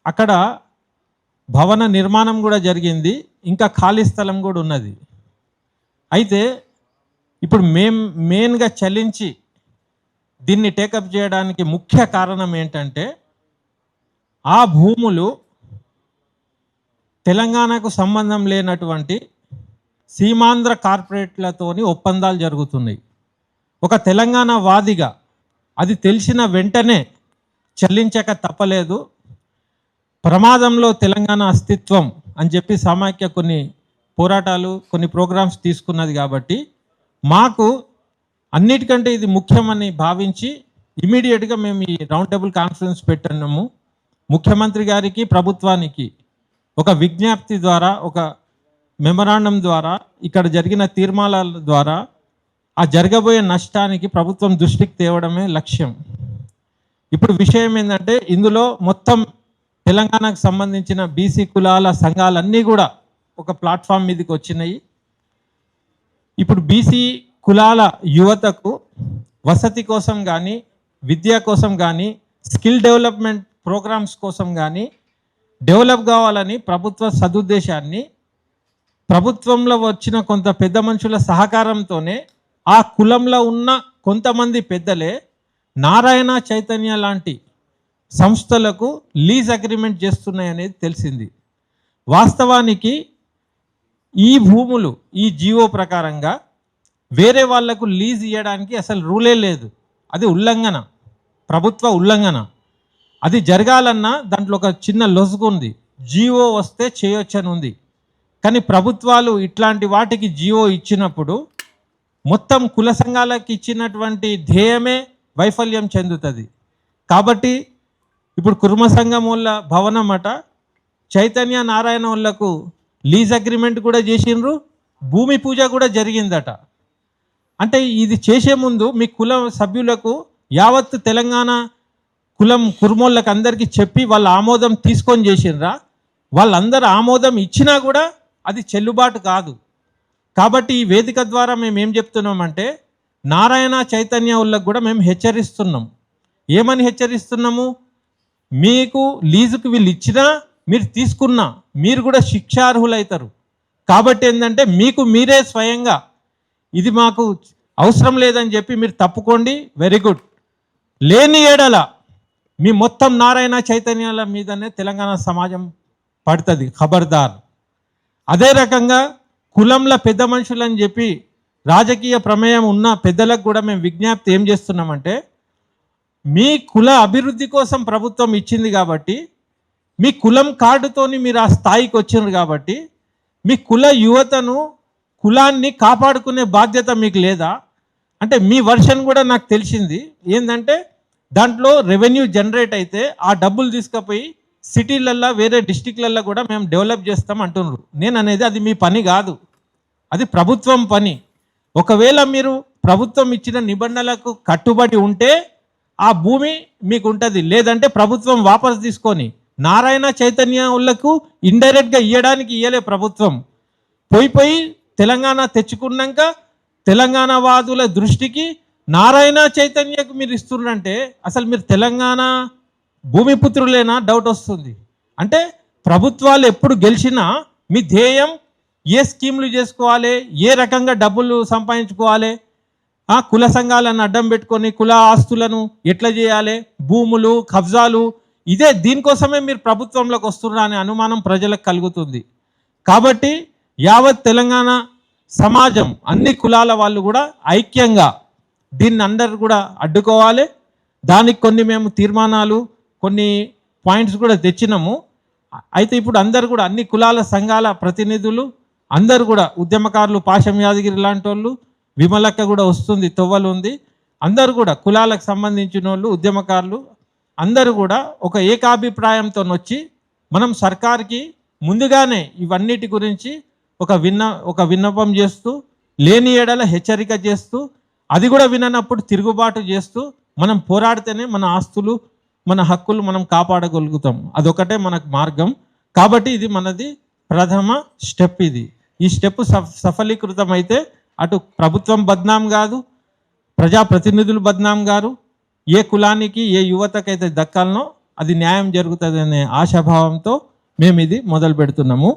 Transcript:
అక్కడ భవన నిర్మాణం కూడా జరిగింది, ఇంకా ఖాళీ స్థలం కూడా ఉన్నది. అయితే ఇప్పుడు మెయిన్గా చలించి దీన్ని టేకప్ చేయడానికి ముఖ్య కారణం ఏంటంటే, ఆ భూములు తెలంగాణకు సంబంధం లేనటువంటి సీమాంధ్ర కార్పొరేట్లతోని ఒప్పందాలు జరుగుతున్నాయి. ఒక తెలంగాణ వాదిగా అది తెలిసిన వెంటనే చెల్లించక తప్పలేదు. ప్రమాదంలో తెలంగాణ అస్తిత్వం అని చెప్పి సమాఖ్య కొన్ని పోరాటాలు, కొన్ని ప్రోగ్రామ్స్ తీసుకున్నది. కాబట్టి మాకు అన్నిటికంటే ఇది ముఖ్యమని భావించి ఇమీడియట్గా మేము ఈ రౌండ్ టేబుల్ కాన్ఫరెన్స్ పెట్టినాము. ముఖ్యమంత్రి గారికి, ప్రభుత్వానికి ఒక విజ్ఞప్తి ద్వారా, ఒక మెమరాండం ద్వారా, ఇక్కడ జరిగిన తీర్మానాల ద్వారా ఆ జరగబోయే నష్టానికి ప్రభుత్వం దృష్టికి తేవడమే లక్ష్యం. ఇప్పుడు విషయం ఏంటంటే, ఇందులో మొత్తం తెలంగాణకు సంబంధించిన బీసీ కులాల సంఘాలన్నీ కూడా ఒక ప్లాట్ఫామ్ మీదకి వచ్చినాయి. ఇప్పుడు బీసీ కులాల యువతకు వసతి కోసం కానీ, విద్య కోసం కానీ, స్కిల్ డెవలప్మెంట్ ప్రోగ్రామ్స్ కోసం కానీ డెవలప్ కావాలని ప్రభుత్వ సదుద్దేశాన్ని, ప్రభుత్వంలో వచ్చిన కొంత పెద్ద మనుషుల సహకారంతోనే ఆ కులంలో ఉన్న కొంతమంది పెద్దలే నారాయణ చైతన్య లాంటి సంస్థలకు లీజ్ అగ్రిమెంట్ చేస్తున్నాయనేది తెలిసింది. వాస్తవానికి ఈ భూములు ఈ జీవో ప్రకారంగా వేరే వాళ్లకు లీజ్ ఇవ్వడానికి అసలు రూలే లేదు. అది ఉల్లంఘన, ప్రభుత్వ ఉల్లంఘన. అది జరగాలన్నా దాంట్లో ఒక చిన్న లొసుగు ఉంది. జీవో వస్తే చేయొచ్చని ఉంది. కానీ ప్రభుత్వాలు ఇట్లాంటి వాటికి జీవో ఇచ్చినప్పుడు మొత్తం కుల సంఘాలకు ఇచ్చినటువంటి ధ్యేయమే వైఫల్యం చెందుతుంది. కాబట్టి ఇప్పుడు కుర్మ సంఘం వాళ్ళ భవనం అట చైతన్య నారాయణ వాళ్ళకు లీజ్ అగ్రిమెంట్ కూడా చేసిండ్రు, భూమి పూజ కూడా జరిగిందట. అంటే ఇది చేసే ముందు మీ కుల సభ్యులకు యావత్తు తెలంగాణ కులం కుర్మోళ్ళకి అందరికీ చెప్పి వాళ్ళ ఆమోదం తీసుకొని చేసిండ్రా? వాళ్ళందరూ ఆమోదం ఇచ్చినా కూడా అది చెల్లుబాటు కాదు. కాబట్టి ఈ వేదిక ద్వారా మేము ఏం చెప్తున్నామంటే, నారాయణ చైతన్య వాళ్ళకు కూడా మేము హెచ్చరిస్తున్నాం. ఏమని హెచ్చరిస్తున్నాము? మీకు లీజుకు వీళ్ళు ఇచ్చినా, మీరు తీసుకున్నా మీరు కూడా శిక్షార్హులవుతారు. కాబట్టి ఏంటంటే, మీకు మీరే స్వయంగా ఇది మాకు అవసరం లేదని చెప్పి మీరు తప్పుకోండి, వెరీ గుడ్. లేని ఏడల మీ మొత్తం నారాయణ చైతన్యాల మీదనే తెలంగాణ సమాజం పడుతుంది, ఖబర్దార్. అదే రకంగా కులంలో పెద్ద మనుషులని చెప్పి రాజకీయ ప్రమేయం ఉన్న పెద్దలకు కూడా మేము విజ్ఞప్తి ఏం చేస్తున్నామంటే, మీ కుల అభివృద్ధి కోసం ప్రభుత్వం ఇచ్చింది కాబట్టి, మీ కులం కార్డుతోని మీరు ఆ స్థాయికి వచ్చినారు కాబట్టి, మీ కుల యువతను, కులాన్ని కాపాడుకునే బాధ్యత మీకు లేదా? అంటే మీ వర్షన్ కూడా నాకు తెలిసింది ఏంటంటే, దాంట్లో రెవెన్యూ జనరేట్ అయితే ఆ డబ్బులు తీసుకుపోయి సిటీలల్లో, వేరే డిస్టిక్లల్లో కూడా మేము డెవలప్ చేస్తాం అంటున్నారు. నేను అనేది అది మీ పని కాదు, అది ప్రభుత్వం పని. ఒకవేళ మీరు ప్రభుత్వం ఇచ్చిన నిబంధనలకు కట్టుబడి ఉంటే ఆ భూమి మీకు ఉంటుంది. లేదంటే ప్రభుత్వం వాపసు తీసుకొని నారాయణ చైతన్య వాళ్ళకు ఇండైరెక్ట్గా ఇవ్వడానికి ఇవ్వలే ప్రభుత్వం. పోయి తెలంగాణ తెచ్చుకున్నాక తెలంగాణ వాదుల దృష్టికి నారాయణ చైతన్యకు మీరు ఇస్తున్నారంటే అసలు మీరు తెలంగాణ భూమిపుత్రులేనా డౌట్ వస్తుంది. అంటే ప్రభుత్వాలు ఎప్పుడు గెలిచినా మీ ధ్యేయం ఏ స్కీములు చేసుకోవాలి, ఏ రకంగా డబ్బులు సంపాదించుకోవాలి, కుల సంఘాలను అడ్డం పెట్టుకొని కుల ఆస్తులను ఎట్లా చేయాలి, భూములు కబ్జాలు, ఇదే దీనికోసమే మీరు ప్రభుత్వంలోకి వస్తున్నారు అనే అనుమానం ప్రజలకు కలుగుతుంది. కాబట్టి యావత్ తెలంగాణ సమాజం, అన్ని కులాల వాళ్ళు కూడా ఐక్యంగా దీన్ని అందరు కూడా అడ్డుకోవాలి. దానికి కొన్ని మేము తీర్మానాలు, కొన్ని పాయింట్స్ కూడా తెచ్చినాము. అయితే ఇప్పుడు అందరు కూడా అన్ని కులాల సంఘాల ప్రతినిధులు అందరు కూడా ఉద్యమకారులు, పాశం యాదగిరి లాంటి వాళ్ళు, విమలక్క కూడా వస్తుంది, తొవ్వలు ఉంది, అందరు కూడా కులాలకు సంబంధించిన వాళ్ళు, ఉద్యమకారులు అందరూ కూడా ఒక ఏకాభిప్రాయంతో వచ్చి మనం సర్కార్కి ముందుగానే ఇవన్నిటి గురించి ఒక విన్నపం చేస్తూ, లేని ఏడల హెచ్చరిక చేస్తూ, అది కూడా విననప్పుడు తిరుగుబాటు చేస్తూ మనం పోరాడితేనే మన ఆస్తులు, మన హక్కులు మనం కాపాడగలుగుతాం. అదొకటే మనకు మార్గం. కాబట్టి ఇది మనది ప్రథమ స్టెప్. ఈ స్టెప్ సఫలీకృతం అయితే అటు ప్రభుత్వం బద్నాం కాదు, ప్రజాప్రతినిధులు బద్నాం గారు, ఏ కులానికి ఏ యువతకైతే దక్కాలనో అది న్యాయం జరుగుతుందనే ఆశాభావంతో మేము ఇది మొదలు పెడుతున్నాము.